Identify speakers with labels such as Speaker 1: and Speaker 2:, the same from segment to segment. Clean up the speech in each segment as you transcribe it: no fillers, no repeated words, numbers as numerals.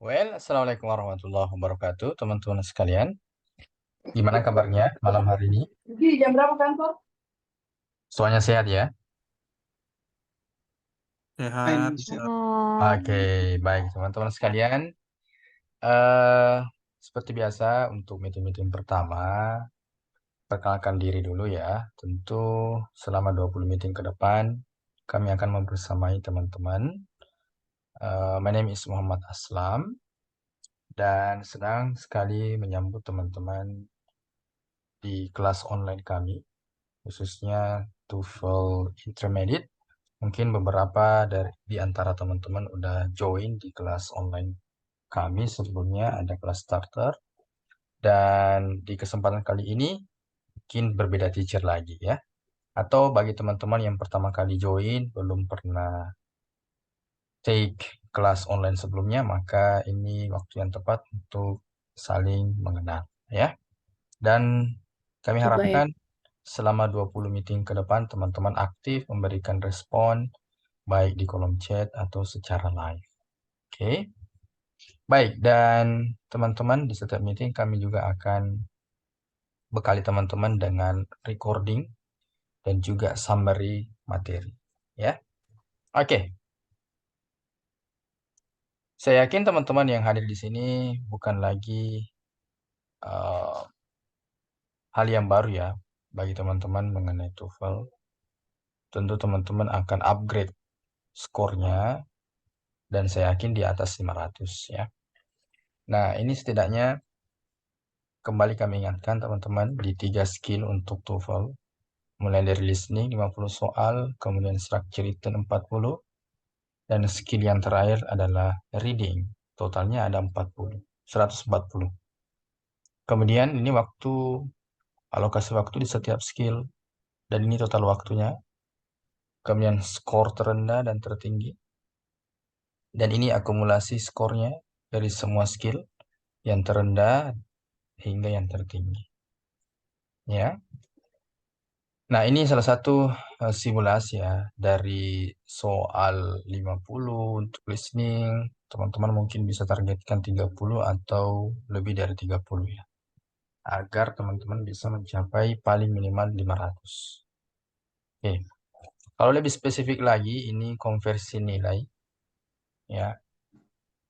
Speaker 1: Assalamualaikum warahmatullahi wabarakatuh, teman-teman sekalian. Gimana kabarnya malam hari ini?
Speaker 2: Jadi jam berapa kantor?
Speaker 1: Semuanya sehat ya?
Speaker 3: Sehat.
Speaker 1: Oke, baik teman-teman sekalian. Eh, Seperti biasa untuk meeting-meeting pertama, perkenalkan diri dulu ya. Tentu selama 20 meeting ke depan, kami akan membersamai teman-teman. My name is Muhammad Aslam, dan senang sekali menyambut teman-teman di kelas online kami, khususnya TOEFL Intermediate. Mungkin beberapa di antara teman-teman udah join di kelas online kami sebelumnya, ada kelas starter. Dan di kesempatan kali ini mungkin berbeda teacher lagi ya. Atau bagi teman-teman yang pertama kali join, belum pernah take kelas online sebelumnya, maka ini waktu yang tepat untuk saling mengenal ya. Dan kami harapkan selama 20 meeting ke depan teman-teman aktif memberikan respon baik di kolom chat atau secara live. Oke. Baik, dan teman-teman di setiap meeting kami juga akan bekali teman-teman dengan recording dan juga summary materi. Ya. Oke. Saya yakin teman-teman yang hadir di sini bukan lagi uh, hal yang baru ya bagi teman-teman mengenai TOEFL. Tentu teman-teman akan upgrade skornya dan saya yakin di atas 500 ya. Nah, ini setidaknya kembali kami ingatkan teman-teman di 3 skill untuk TOEFL. Mulai dari listening 50 soal, kemudian structure written 40, dan skill yang terakhir adalah reading. Totalnya ada 140. Kemudian ini alokasi waktu di setiap skill, dan ini total waktunya. Kemudian skor terendah dan tertinggi. Dan ini akumulasi skornya dari semua skill, yang terendah hingga yang tertinggi. Ya. Nah, ini salah satu simulasi ya dari soal 50 untuk listening. Teman-teman mungkin bisa targetkan 30 atau lebih dari 30 ya. Agar teman-teman bisa mencapai paling minimal 500. Oke. Kalau lebih spesifik lagi, ini konversi nilai ya.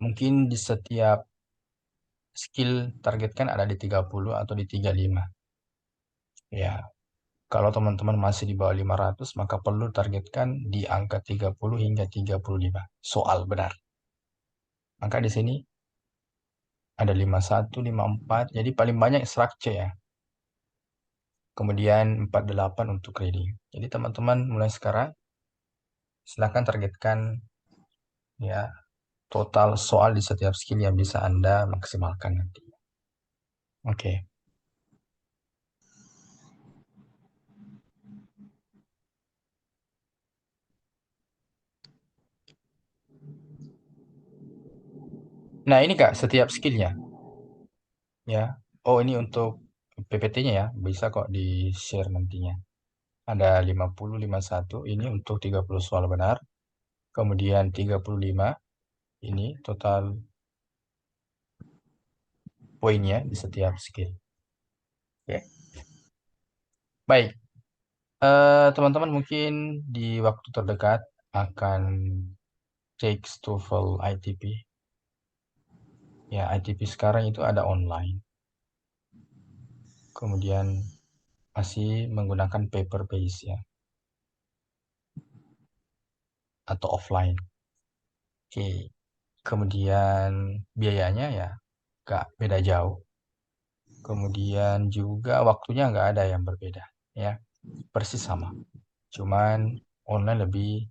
Speaker 1: Mungkin di setiap skill targetkan ada di 30 atau di 35. Ya, kalau teman-teman masih di bawah 500, maka perlu targetkan di angka 30 hingga 35 soal benar. Maka di sini ada 51, 54, jadi paling banyak structure ya. Kemudian 48 untuk reading. Jadi teman-teman mulai sekarang silakan targetkan ya total soal di setiap skill yang bisa Anda maksimalkan nanti. Oke. Nah, ini Kak, setiap skillnya ya. Oh, ini untuk PPT-nya ya, bisa kok di-share nantinya. Ada 50, 51, ini untuk 30 soal benar. Kemudian 35, ini total poinnya di setiap skill. Oke. Baik, teman-teman mungkin di waktu terdekat akan take TOEFL ITP. Ya, ITP sekarang itu ada online. Kemudian masih menggunakan paper base ya, atau offline. Oke. Kemudian biayanya ya nggak beda jauh. Kemudian juga waktunya nggak ada yang berbeda ya, persis sama. Cuman online lebih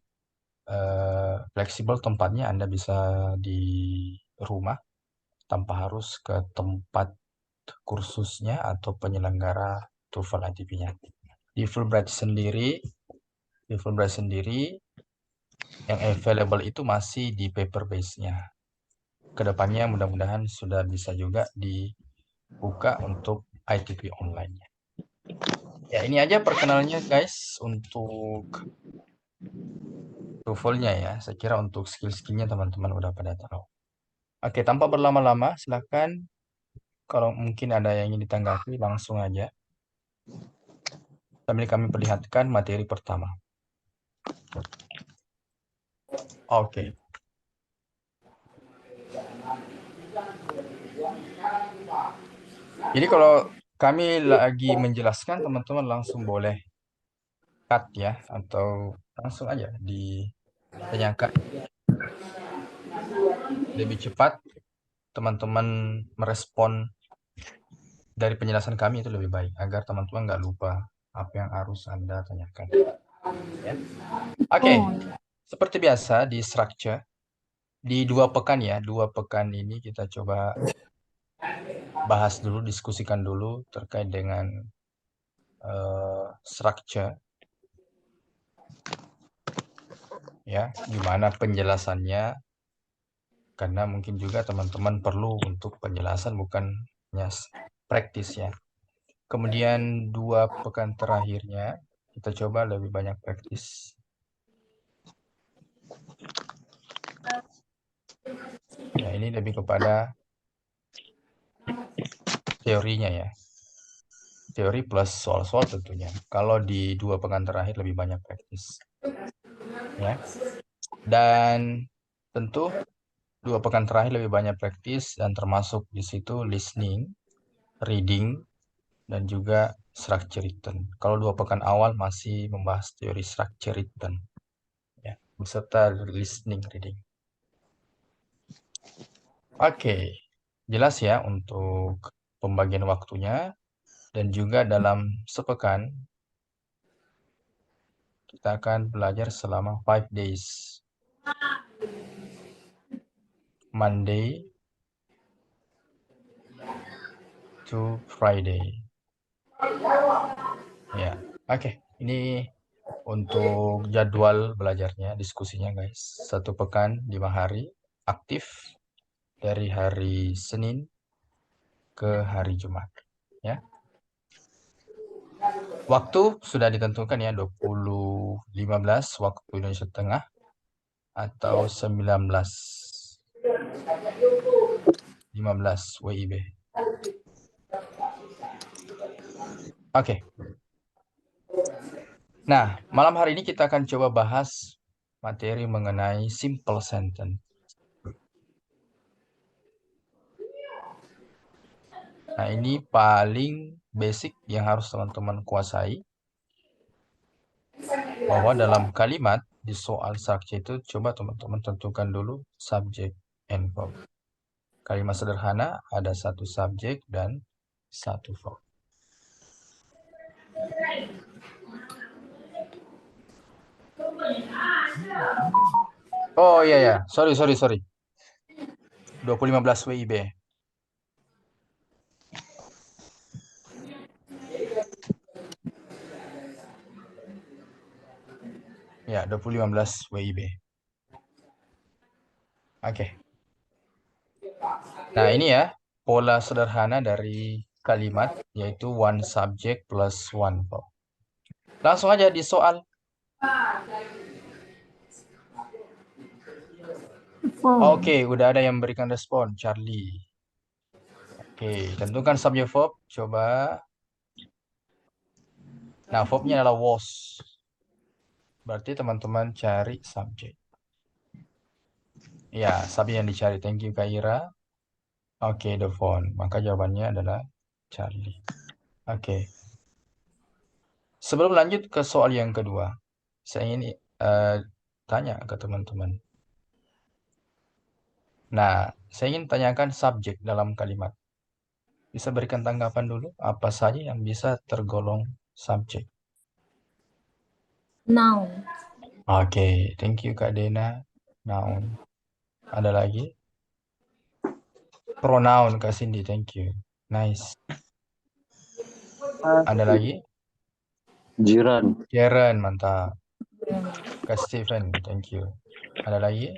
Speaker 1: fleksibel tempatnya, Anda bisa di rumah tanpa harus ke tempat kursusnya atau penyelenggara TOEFL ITP-nya. Di Fulbright sendiri yang available itu masih di paper base-nya. Kedepannya mudah-mudahan sudah bisa juga dibuka untuk ITP online-nya. Ya, ini aja perkenalannya guys untuk TOEFL-nya ya. Saya kira untuk skill-skillnya teman-teman udah pada tahu. Oke, tanpa berlama-lama, silakan kalau mungkin ada yang ingin ditanggapi langsung aja. Sambil kami perlihatkan materi pertama. Oke. Jadi kalau kami lagi menjelaskan, teman-teman langsung boleh cut ya, atau langsung aja ditanyakan. Lebih cepat teman-teman merespon dari penjelasan kami itu lebih baik, agar teman-teman nggak lupa apa yang harus Anda tanyakan. Ya. Oke, seperti biasa di structure, di 2 pekan ya, 2 pekan ini kita coba bahas dulu, diskusikan dulu terkait dengan structure, ya, gimana penjelasannya, karena mungkin juga teman-teman perlu untuk penjelasan bukan hanya praktis ya. Kemudian 2 pekan terakhirnya kita coba lebih banyak praktis. Ya, ini lebih kepada teorinya ya. Teori plus soal-soal tentunya. Kalau di 2 pekan terakhir lebih banyak praktis. Ya. Dan tentu 2 pekan terakhir lebih banyak praktis dan termasuk di situ listening, reading, dan juga structure written. Kalau 2 pekan awal masih membahas teori structure written. Ya, beserta listening, reading. Oke, jelas ya untuk pembagian waktunya dan juga dalam sepekan kita akan belajar selama 5 days. Monday to Friday. Ya, oke. Ini untuk jadwal belajarnya, diskusinya guys. 1 pekan 5 hari aktif dari hari Senin ke hari Jumat. Ya. Waktu sudah ditentukan ya 20.15 waktu Indonesia Tengah atau 19.15 WIB. Oke. Nah, malam hari ini kita akan coba bahas materi mengenai simple sentence. Nah, ini paling basic yang harus teman-teman kuasai. Bahwa dalam kalimat di soal structure itu coba teman-teman tentukan dulu subject and verb. Kalimat sederhana ada 1 subjek dan 1 verb. Oh iya ya, sorry. 2015 WIB. Ya, 2015 WIB. Oke. Nah, ini ya pola sederhana dari kalimat yaitu one subject plus one verb. Langsung aja di soal. Oke, udah ada yang memberikan respon, Charlie. Oke, tentukan subjek verb. Coba. Nah, verbnya adalah was. Berarti teman-teman cari subjek. Ya, subjek yang dicari. Thank you, Kak Ira. Oke, the phone. Maka jawabannya adalah Charlie. Oke. Sebelum lanjut ke soal yang kedua, saya ingin tanya ke teman-teman. Nah, saya ingin tanyakan subjek dalam kalimat. Bisa berikan tanggapan dulu, apa saja yang bisa tergolong subjek?
Speaker 2: Noun.
Speaker 1: Oke, thank you Kak Dena. Noun. Ada lagi? Pronoun Kak Cindy, thank you. Nice. Ada lagi?
Speaker 3: Jiran.
Speaker 1: Karen, mantap. Kak Stephen, thank you. Ada lagi?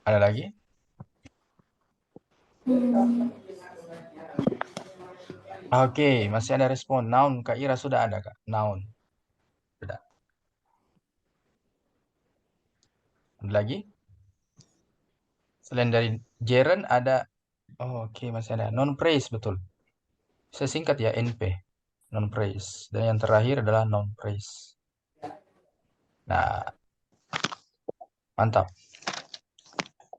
Speaker 1: Ada lagi? Oke, masih ada respon. Noun, Kak Ira sudah ada, Kak. Noun. Sudah. Ada lagi? Selain dari gerund ada, oh, oke, masih ada non praise, betul. Saya singkat ya, NP, non praise. Dan yang terakhir adalah non praise. Nah, mantap.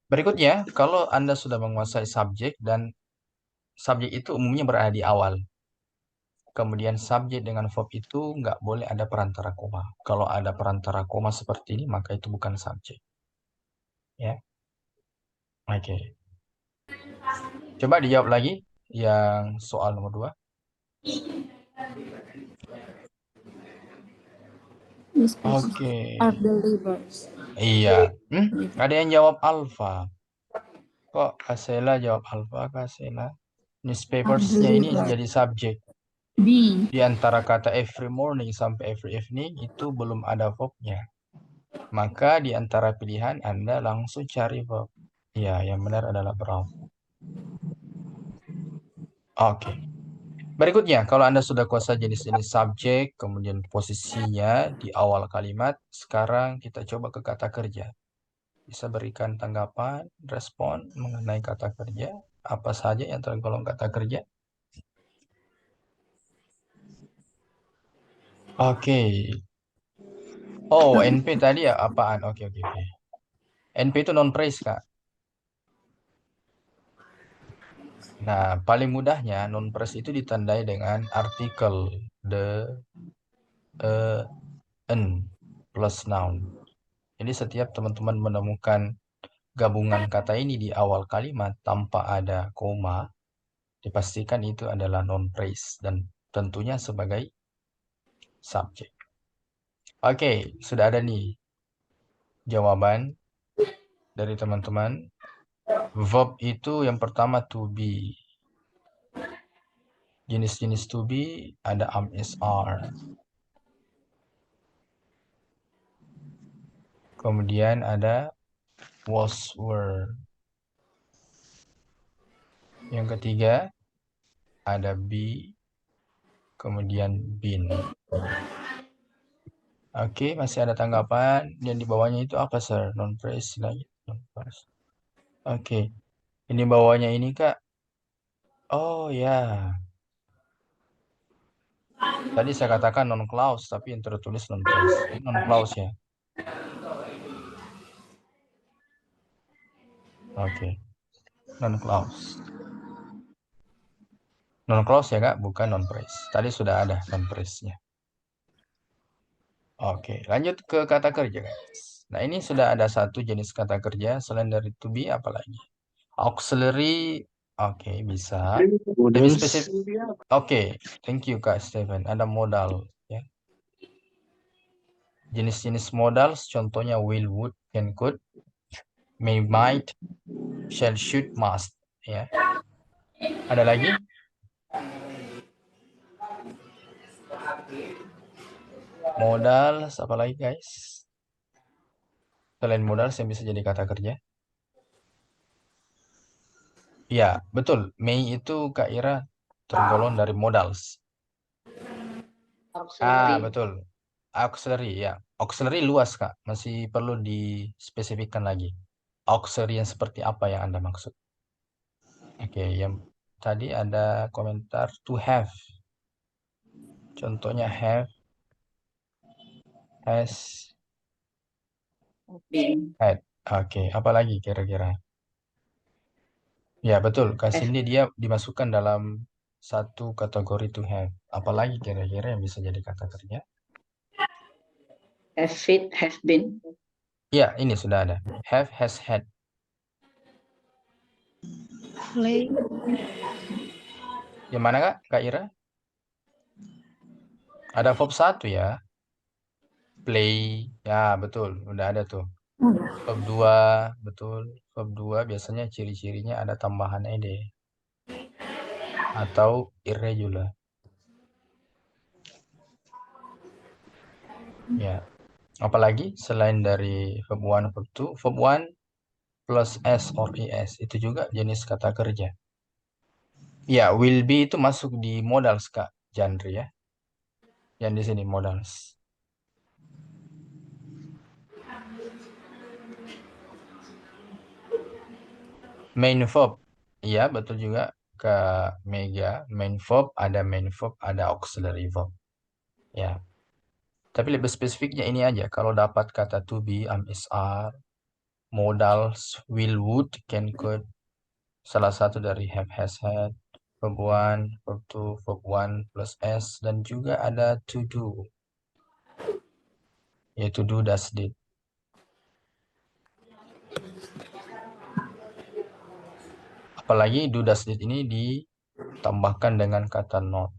Speaker 1: Berikutnya, kalau Anda sudah menguasai subjek dan subjek itu umumnya berada di awal. Kemudian subjek dengan verb itu nggak boleh ada perantara koma. Kalau ada perantara koma seperti ini, maka itu bukan subjek. Ya, oke. Coba dijawab lagi yang soal nomor 2.
Speaker 2: These
Speaker 1: Oke.
Speaker 2: are the labels.
Speaker 1: Iya. Ada yang jawab alfa. Kok Kasela jawab alfa, Kasela? Newspapersnya ini jadi subjek.
Speaker 2: B.
Speaker 1: Di antara kata every morning sampai every evening itu belum ada verbnya. Maka di antara pilihan Anda langsung cari verb. Ya, yang benar adalah brown. Oke. Berikutnya, kalau Anda sudah kuasai jenis-jenis subjek, kemudian posisinya di awal kalimat, sekarang kita coba ke kata kerja. Bisa berikan tanggapan, respon mengenai kata kerja, apa saja yang tergolong kata kerja. Oke. Oh, NP tadi ya apaan? Oke, oke, oke. NP itu non praise, Kak. Nah, paling mudahnya non praise itu ditandai dengan artikel the, an plus noun. Jadi setiap teman-teman menemukan gabungan kata ini di awal kalimat tanpa ada koma, dipastikan itu adalah non praise dan tentunya sebagai subjek. Oke, sudah ada nih jawaban dari teman-teman. Verb itu yang pertama to be. Jenis-jenis to be ada am, is, are. Kemudian ada was, were. Yang ketiga ada be, kemudian been. Oke, masih ada tanggapan. Yang di bawahnya itu apa, sir? Non phrase lagi. Non phrase. Oke. Ini bawahnya ini, Kak. Oh ya. Tadi saya katakan non clause, tapi yang tertulis non phrase. Ini non clause ya. Oke. Non clause. Non clause ya, Kak, bukan non phrase. Tadi sudah ada non phrase-nya. Oke, lanjut ke kata kerja, guys. Nah, ini sudah ada satu jenis kata kerja selain dari to be, apalagi auxiliary. Oke, bisa lebih
Speaker 3: Models.
Speaker 1: spesifik. Oke, thank you, Kak Steven. Ada modal ya. Jenis-jenis modal contohnya will, would, can, could, may, might, shall, should, must ya. Ada lagi? Modal apa lagi, guys? Selain modal yang bisa jadi kata kerja. Ya, betul. May itu Kak Ira tergolong dari modals. Ah, betul. Auxiliary ya. Auxiliary luas, Kak. Masih perlu dispesifikkan lagi. Auxiliary yang seperti apa yang Anda maksud? Oke, yang tadi ada komentar to have. Contohnya have, has, had. Oke, apa lagi kira-kira? Ya, betul. Kak Cindy dia dimasukkan dalam satu kategori to have. Apalagi kira-kira yang bisa jadi kata kerja?
Speaker 4: Have it, have been.
Speaker 1: Ya, ini sudah ada. Have, has, had.
Speaker 2: Play.
Speaker 1: Yang mana, Kak? Kak Ira? Ada verb satu ya. Play. Ya, betul. Udah ada tuh. Verb 2, betul. Verb 2 biasanya ciri-cirinya ada tambahan ed atau irregular. Ya. Apalagi selain dari verb 1, verb 2, verb 1 plus s or es itu juga jenis kata kerja. Ya, will be itu masuk di modals, Kak, genre ya. Yang di sini modals. Main verb. Iya, betul juga ke Mega. Main verb, ada auxiliary verb. Ya. Tapi lebih spesifiknya ini aja. Kalau dapat kata to be, am, is, are, modals, will, would, can, could, salah satu dari have, has, had, verb one, verb two, verb one plus s, dan juga ada to do, yaitu do, does, did. Apalagi do, does, did ini ditambahkan dengan kata not.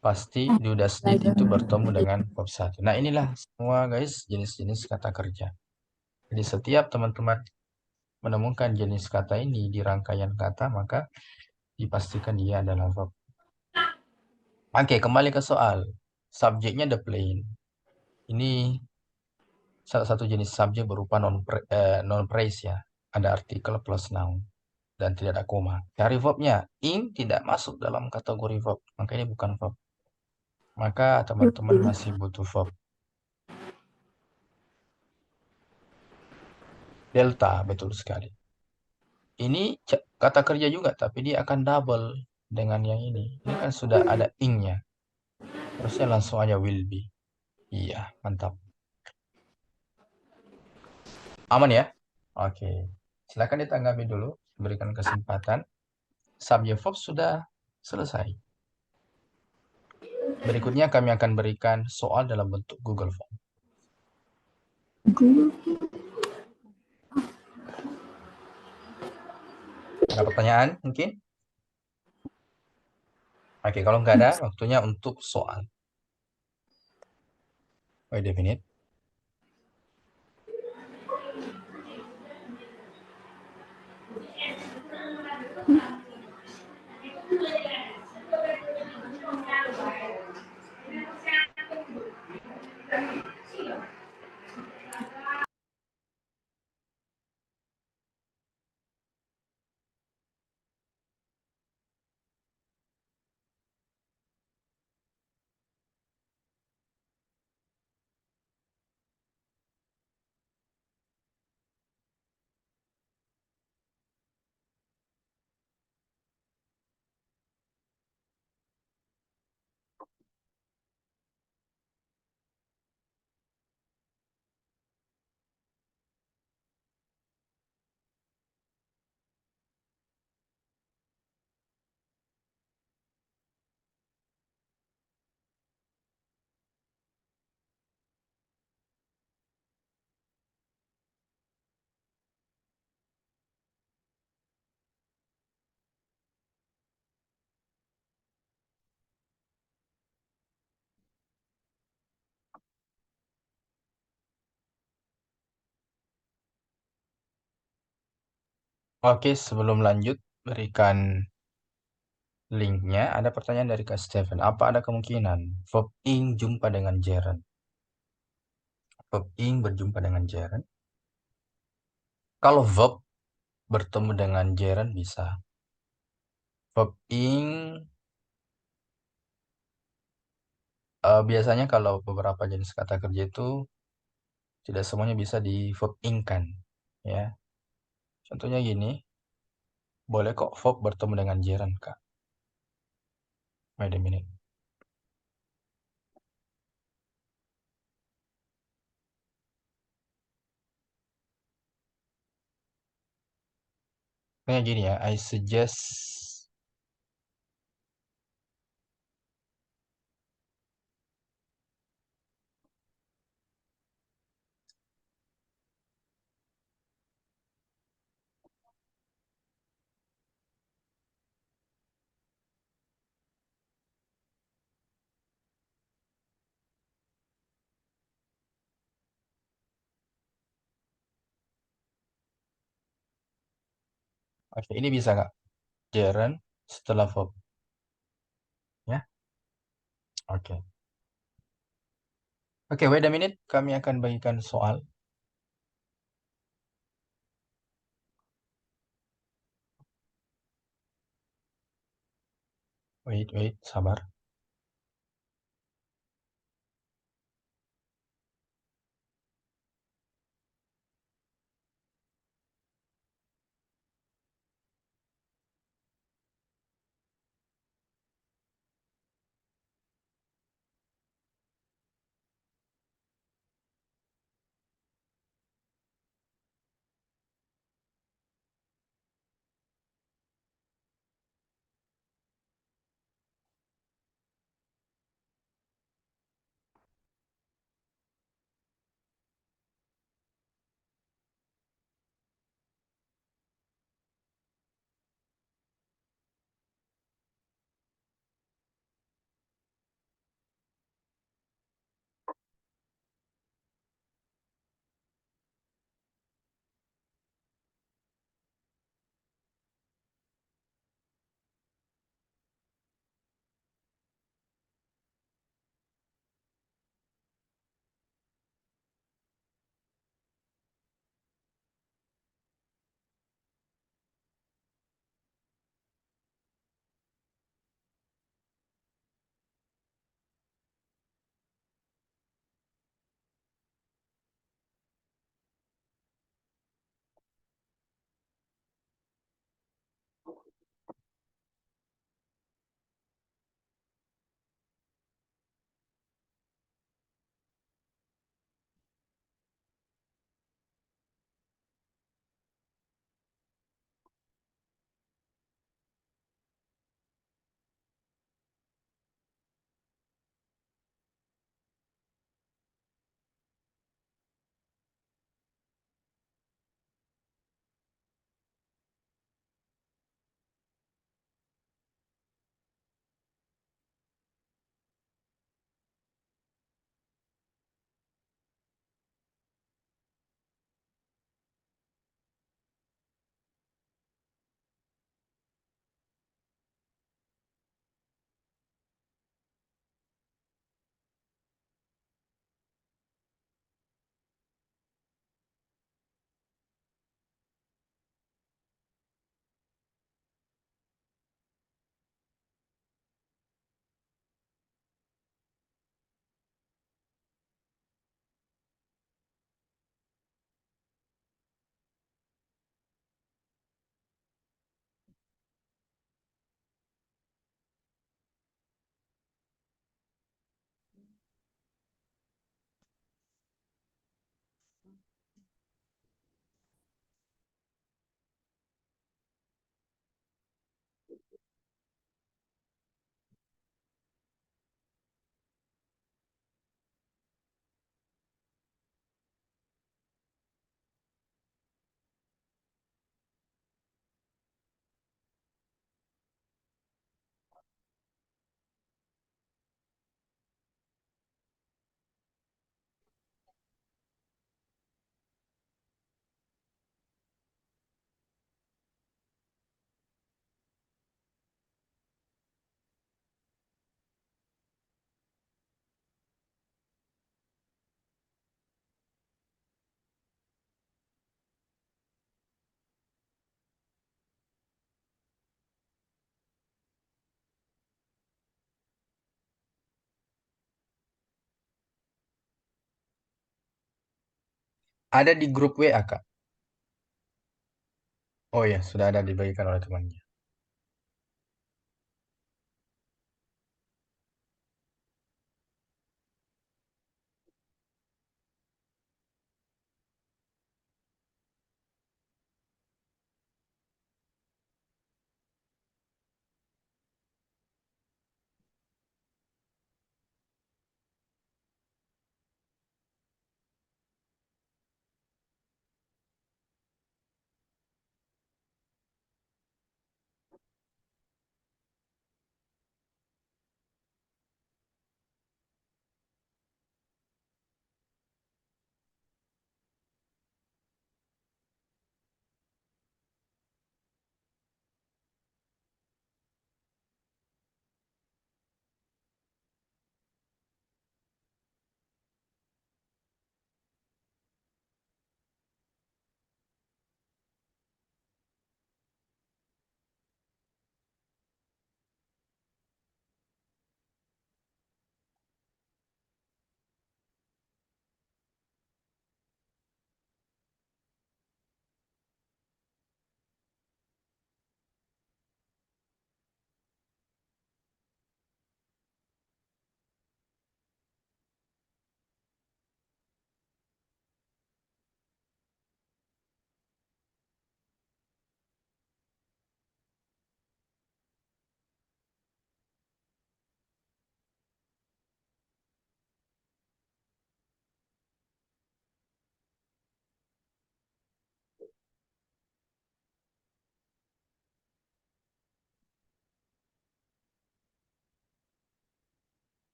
Speaker 1: Pasti do, does, did itu bertemu dengan verb satu. Nah, inilah semua guys jenis-jenis kata kerja. Jadi setiap teman-teman menemukan jenis kata ini di rangkaian kata, maka dipastikan dia adalah verb. Oke, kembali ke soal. Subjeknya the plane. Ini salah satu jenis subjek berupa non phrase ya. Ada artikel plus noun dan tidak ada koma. Cari verbnya. Ing tidak masuk dalam kategori verb, maka ini bukan verb. Maka teman-teman masih butuh verb. Delta, betul sekali. Ini kata kerja juga, tapi dia akan double dengan yang ini. Ini kan sudah ada ing-nya. Harusnya langsung aja will be. Iya, mantap. Aman ya? Oke. Silakan ditanggapi dulu. Berikan kesempatan. Subjek verb sudah selesai. Berikutnya kami akan berikan soal dalam bentuk Google Form.
Speaker 2: Google.
Speaker 1: Ada pertanyaan mungkin? Oke, kalau nggak ada, waktunya untuk soal. Wait a minute. Oke, sebelum lanjut, berikan linknya. Ada pertanyaan dari Kak Steven. Apa ada kemungkinan verb ing jumpa dengan gerund? Verb ing berjumpa dengan gerund. Kalau verb bertemu dengan gerund bisa. Verb ing biasanya kalau beberapa jenis kata kerja itu tidak semuanya bisa di verb ing-kan. Ya. Contohnya gini, boleh kok verb bertemu dengan gerund, Kak. Wait a minute. Contohnya gini ya, I suggest. Oke, ini bisa Kak. Gerund setelah verb. Ya. Oke. Oke, wait a minute. Kami akan bagikan soal. Wait, sabar. Ada di grup WA, Kak. Oh ya, sudah ada dibagikan oleh temannya.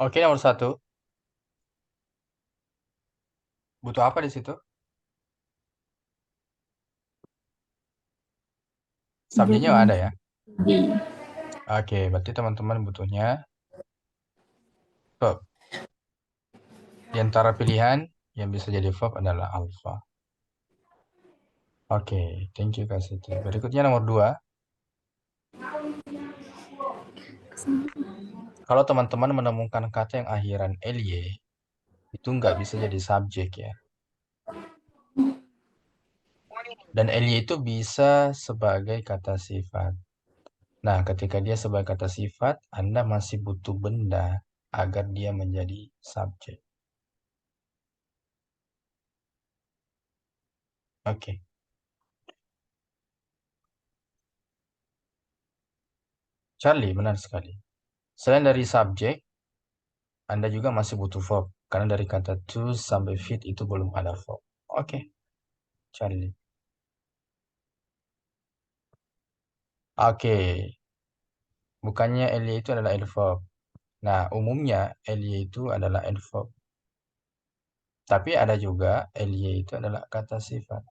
Speaker 1: Oke, nomor satu. Butuh apa di situ?
Speaker 2: Verb
Speaker 1: Subjeknya
Speaker 2: and
Speaker 1: ada ya.
Speaker 2: be.
Speaker 1: Oke, berarti teman-teman butuhnya verb. Di antara pilihan yang bisa jadi verb adalah alpha. Oke, thank you Kak Siti. Berikutnya nomor 2. Kalau teman-teman menemukan kata yang akhiran ly, itu nggak bisa jadi subjek ya. Dan ly itu bisa sebagai kata sifat. Nah, ketika dia sebagai kata sifat, Anda masih butuh benda agar dia menjadi subjek. Oke, Charlie, benar sekali. Selain dari subjek, Anda juga masih butuh verb. Karena dari kata to sampai fit itu belum ada verb. Oke, Charlie. Oke, bukannya ly itu adalah adverb. Nah, umumnya ly itu adalah adverb. Tapi ada juga ly itu adalah kata sifat.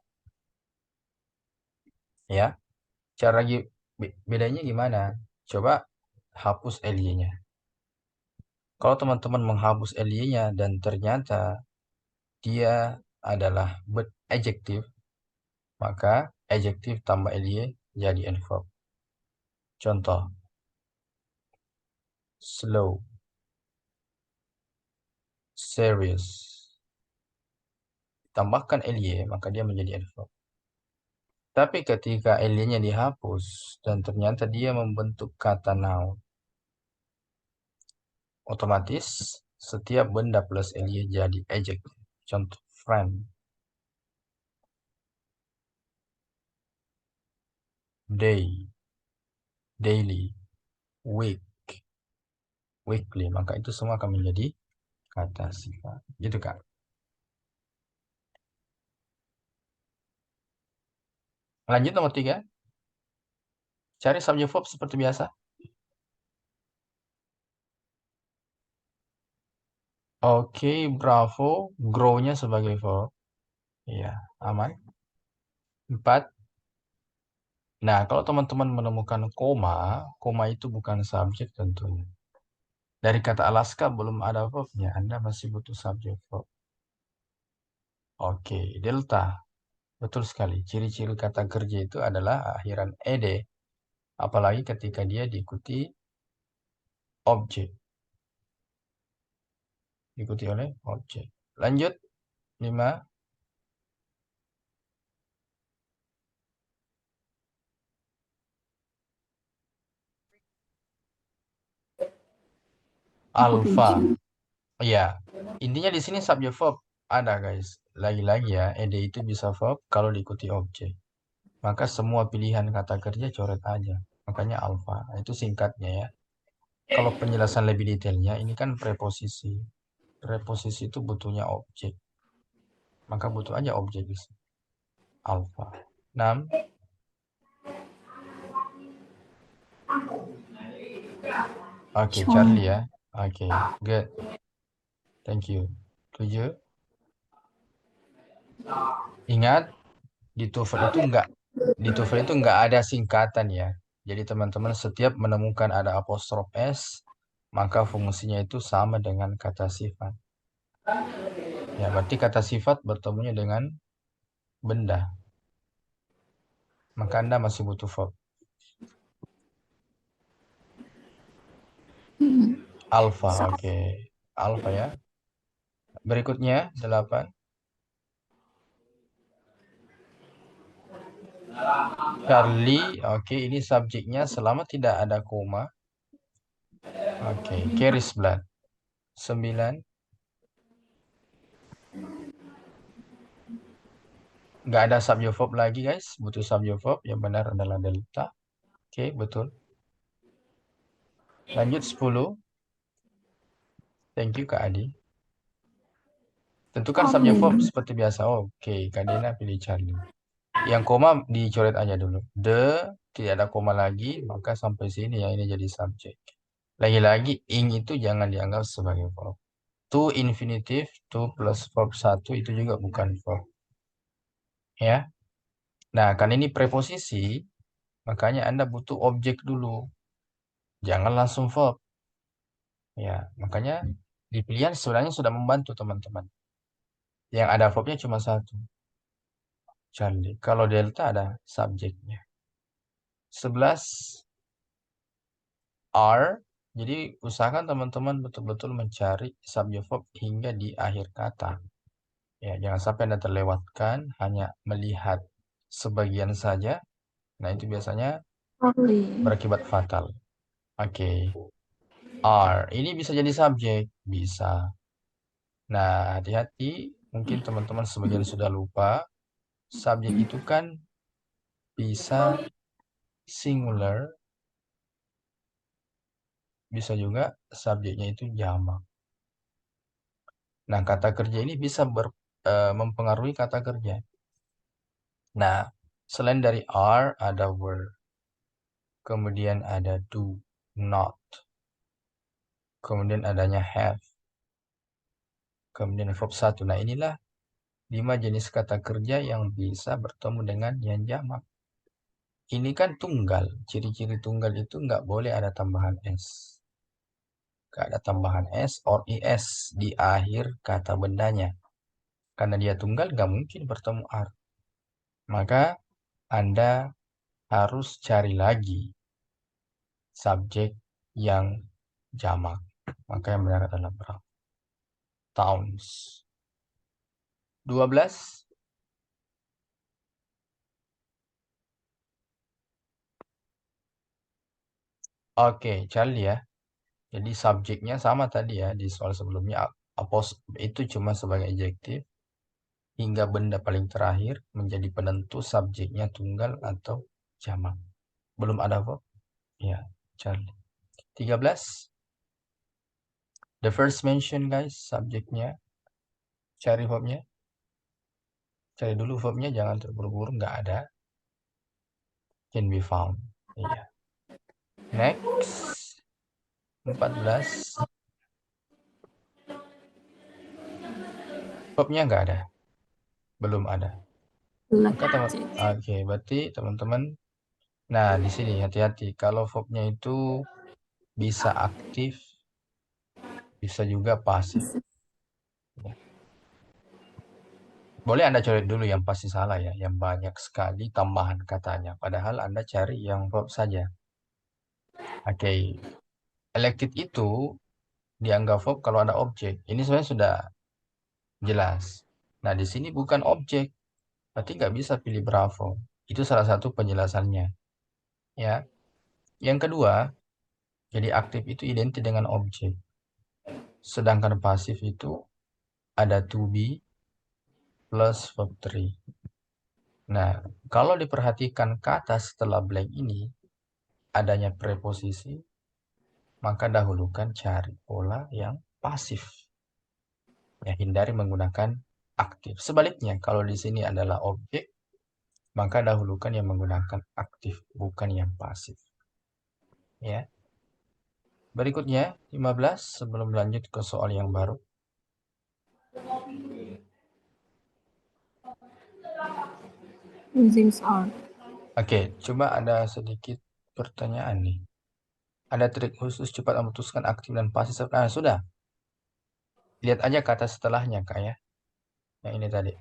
Speaker 1: Ya, bedanya gimana? Coba hapus ly-nya. Kalau teman-teman menghapus ly-nya dan ternyata dia adalah adjektif, maka adjektif tambah ly jadi adverb. Contoh, slow, serious. Tambahkan ly, maka dia menjadi adverb. Tapi ketika ly-nya dihapus dan ternyata dia membentuk kata noun, otomatis setiap benda plus ly jadi adjective. Contoh, friend, day, daily, week, weekly. Maka itu semua akan menjadi kata sifat. Gitu kan. Lanjut nomor 3. Cari subject verb seperti biasa. Oke, bravo. Grow-nya sebagai verb. Iya, aman. 4. Nah, kalau teman-teman menemukan koma, koma itu bukan subjek tentunya. Dari kata Alaska belum ada verbnya, Anda masih butuh subjek verb. Oke, delta. Betul sekali. Ciri-ciri kata kerja itu adalah akhiran ed, apalagi ketika dia diikuti objek. Diikuti oleh objek. Lanjut, 5. Alpha. Ya, intinya di sini subjek verb ada guys. Lagi-lagi ya, ed itu bisa verb kalau diikuti objek. Maka semua pilihan kata kerja coret aja. Makanya alpha. Nah, itu singkatnya ya. Kalau penjelasan lebih detailnya, ini kan preposisi. Preposisi itu butuhnya objek. Maka butuh aja objek di sini. Alpha. 6. Oke, Charlie
Speaker 2: Child.
Speaker 1: ya. Oke, good. Thank you. 7. Ingat, di TOEFL itu nggak ada singkatan ya. Jadi teman-teman setiap menemukan ada apostrof S, maka fungsinya itu sama dengan kata sifat. Ya, berarti kata sifat bertemunya dengan benda. Maka Anda masih butuh verb. Alpha, oke. Alpha ya. Berikutnya, 8. Charlie, oke. Ini subjeknya selama tidak ada koma. Oke, carries blood. 9. Nggak ada subject verb lagi guys. Butuh subject verb. Yang benar adalah delta. Oke, betul. Lanjut 10. Thank you Kak Adi. Tentukan subject verb seperti biasa. Oke, Kak Dina pilih Charlie. Yang koma dicoret aja dulu. Tidak ada koma lagi, maka sampai sini ya ini jadi subjek. Lagi-lagi ing itu jangan dianggap sebagai verb. To infinitive, to plus verb 1 itu juga bukan verb. Ya. Nah, kan ini preposisi, makanya Anda butuh objek dulu. Jangan langsung verb. Ya, makanya di pilihan sebenarnya sudah membantu teman-teman. Yang ada verbnya cuma satu. Charlie. Kalau delta ada subjeknya. 11 are. Jadi usahakan teman-teman betul-betul mencari subject verb hingga di akhir kata. Ya, jangan sampai Anda terlewatkan hanya melihat sebagian saja. Nah, itu biasanya berakibat fatal. Oke. Are. Ini bisa jadi subjek. Bisa. Nah, hati-hati. Mungkin teman-teman sebagian sudah lupa. Subjek itu kan bisa singular. Bisa juga subjeknya itu jamak. Nah, kata kerja ini bisa mempengaruhi kata kerja. Nah, selain dari are, ada were. Kemudian ada do, not. Kemudian adanya have. Kemudian verb 1. Nah, inilah 5 jenis kata kerja yang bisa bertemu dengan yang jamak. Ini kan tunggal. Ciri-ciri tunggal itu nggak boleh ada tambahan s. Nggak ada tambahan s or is di akhir kata bendanya. Karena dia tunggal, nggak mungkin bertemu are. Maka Anda harus cari lagi subjek yang jamak. Maka yang benar adalah berapa? Towns. 12. Oke, Charlie ya. Jadi subjeknya sama tadi ya di soal sebelumnya. Itu cuma sebagai adjektif hingga benda paling terakhir menjadi penentu subjeknya tunggal atau jamak. Belum ada verb? Ya, Charlie. 13. The first mention guys, subjeknya. Cari verbnya. Cari dulu verbnya, jangan terburu-buru, nggak ada. Can be found. Iya. Next. 14. Verbnya nggak ada. Belum ada. Maka Oke, berarti teman-teman. Nah, di sini hati-hati. Kalau verbnya itu bisa aktif, bisa juga pasif. Ya. Boleh Anda cari dulu yang pasti salah ya, yang banyak sekali tambahan katanya. Padahal Anda cari yang verb saja. Oke, elected itu dianggap verb kalau ada objek. Ini sebenarnya sudah jelas. Nah, di sini bukan objek, berarti nggak bisa pilih bravo. Itu salah satu penjelasannya. Ya. Yang kedua, jadi aktif itu identik dengan objek. Sedangkan pasif itu ada to be plus verb 3. Nah, kalau diperhatikan kata setelah blank ini, adanya preposisi, maka dahulukan cari pola yang pasif. Ya, hindari menggunakan aktif. Sebaliknya, kalau di sini adalah objek, maka dahulukan yang menggunakan aktif, bukan yang pasif. Ya. Berikutnya, 15 sebelum lanjut ke soal yang baru.
Speaker 2: Using are.
Speaker 1: Oke, coba ada sedikit pertanyaan nih. Ada trik khusus cepat memutuskan aktif dan pasif. Nah, sudah. Lihat aja kata setelahnya, Kak ya. Yang ini tadi.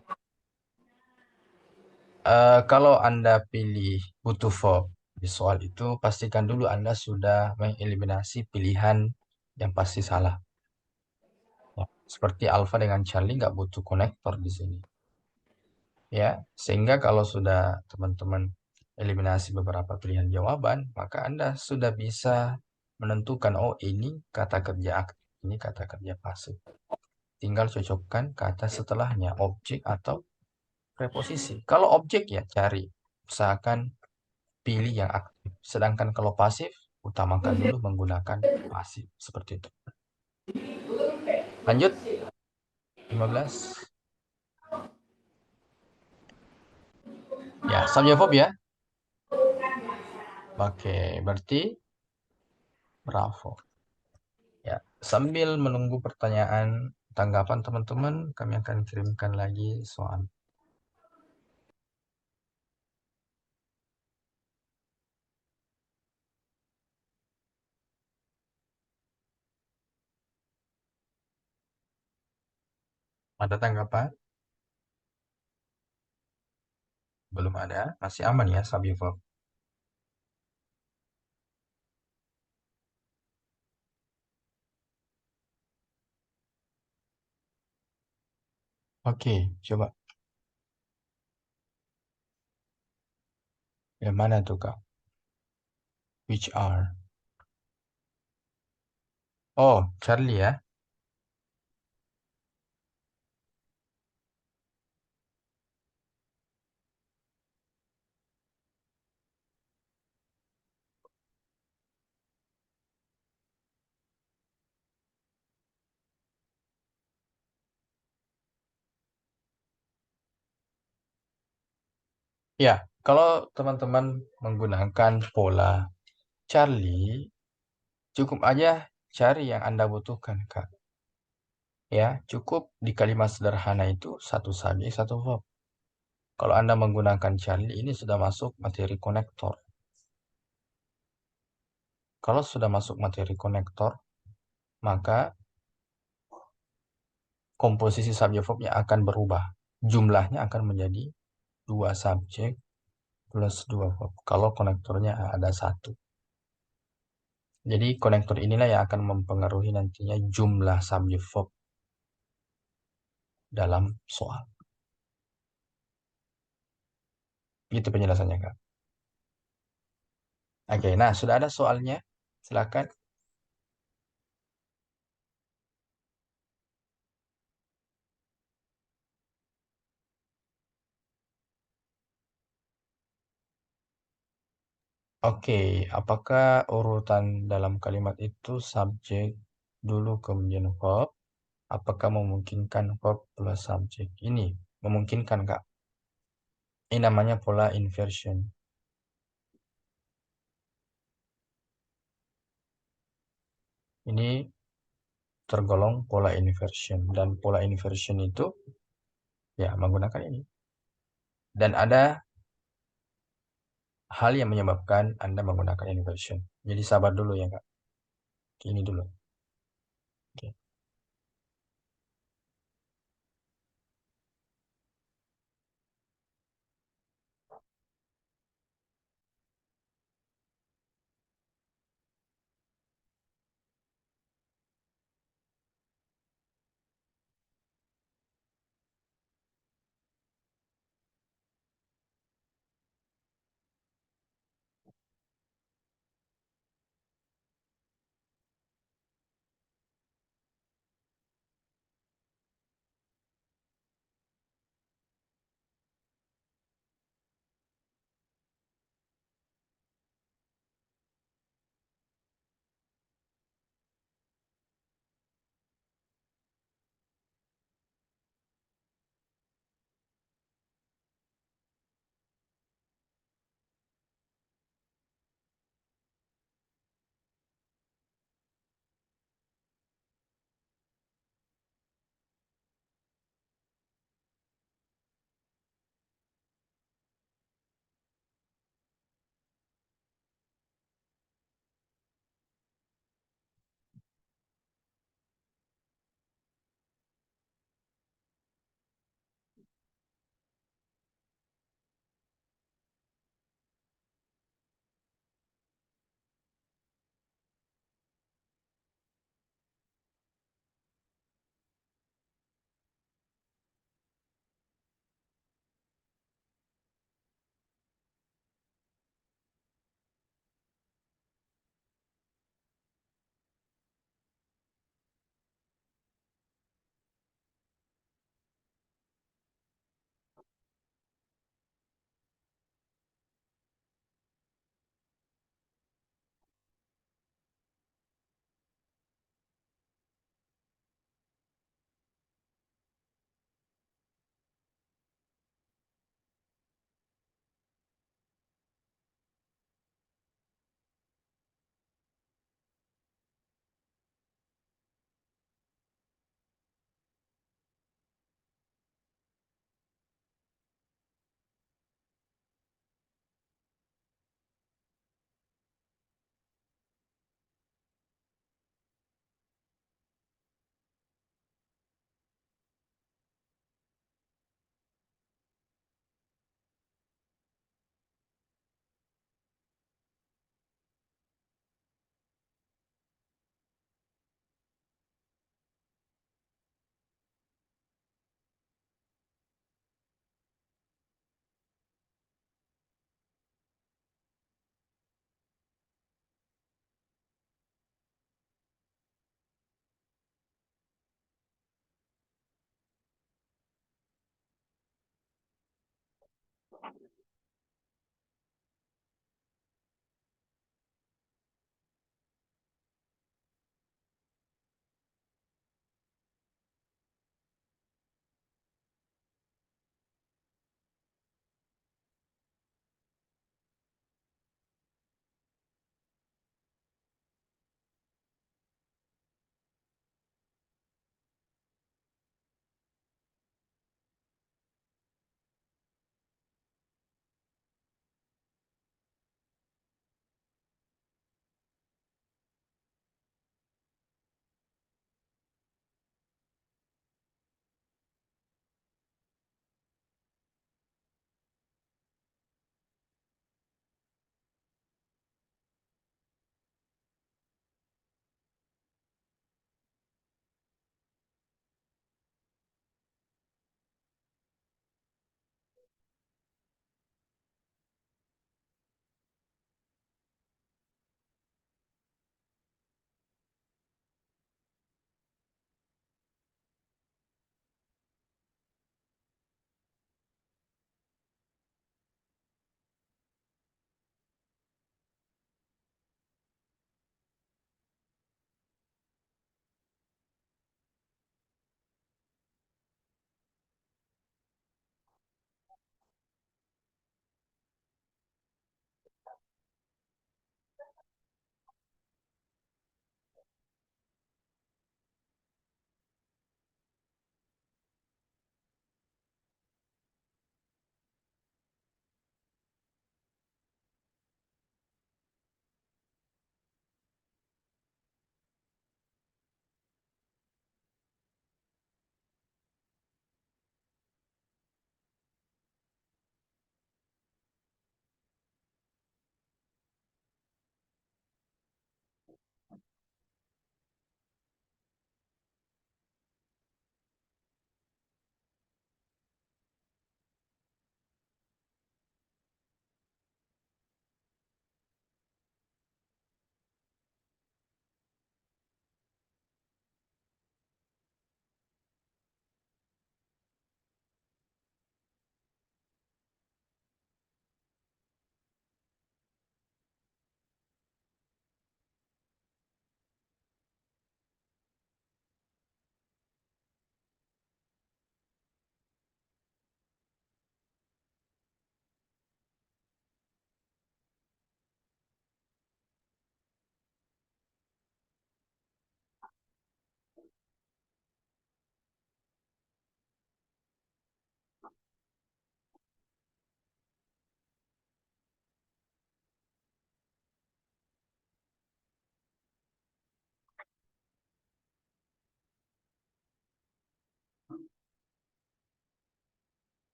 Speaker 1: Kalau Anda pilih butuh verb di soal itu, pastikan dulu Anda sudah mengeliminasi pilihan yang pasti salah. Ya, seperti Alpha dengan Charlie nggak butuh konektor di sini. Ya, sehingga kalau sudah teman-teman eliminasi beberapa pilihan jawaban, maka Anda sudah bisa menentukan, oh ini kata kerja aktif, ini kata kerja pasif. Tinggal cocokkan kata setelahnya, objek atau preposisi. Kalau objek ya cari, usahakan pilih yang aktif. Sedangkan kalau pasif, utamakan dulu menggunakan pasif. Seperti itu. Lanjut, 15. Ya, subjek verb ya. Oke, berarti bravo. Ya, sambil menunggu pertanyaan tanggapan teman-teman, kami akan kirimkan lagi soal. Ada tanggapan? Belum ada. Masih aman ya subjek verb. Oke, coba. Yang mana tuh, Kak? Which are? Oh, Charlie ya. Ya, kalau teman-teman menggunakan pola Charlie, cukup aja cari yang Anda butuhkan, Kak. Ya, cukup di kalimat sederhana itu satu subjek, satu verb. Kalau Anda menggunakan Charlie, ini sudah masuk materi konektor. Kalau sudah masuk materi konektor, maka komposisi subjek verbnya akan berubah. Jumlahnya akan menjadi 2 subjek plus 2 verb. Kalau konektornya ada satu. Jadi konektor inilah yang akan mempengaruhi nantinya jumlah subjek verb dalam soal. Gitu penjelasannya, Kak. Oke, nah sudah ada soalnya. Silakan. Oke, apakah urutan dalam kalimat itu subjek dulu kemudian verb? Apakah memungkinkan verb plus subjek? Ini memungkinkan, Kak. Ini namanya pola inversion. Ini tergolong pola inversion. Dan pola inversion itu ya menggunakan ini. Dan ada hal yang menyebabkan Anda menggunakan inversion. Jadi sabar dulu ya, Kak. Ini dulu. Oke.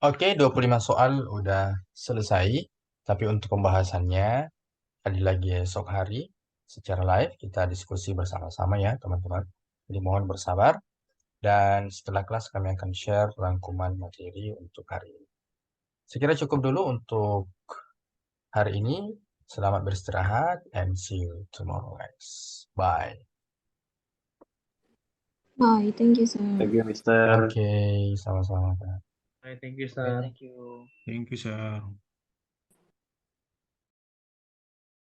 Speaker 1: Oke, 25 soal udah selesai. Tapi untuk pembahasannya, tadi lagi esok hari, secara live, kita diskusi bersama-sama ya, teman-teman. Jadi mohon bersabar. Dan setelah kelas kami akan share rangkuman materi untuk hari ini. Sekira cukup dulu untuk hari ini. Selamat beristirahat and see you tomorrow, guys. Bye.
Speaker 2: Bye, thank you, sir.
Speaker 3: Thank you, Mister.
Speaker 1: Oke, sama-sama, Kak.
Speaker 4: Thank you,
Speaker 5: Oke,
Speaker 4: sir.
Speaker 5: thank you.
Speaker 6: Thank you, sir.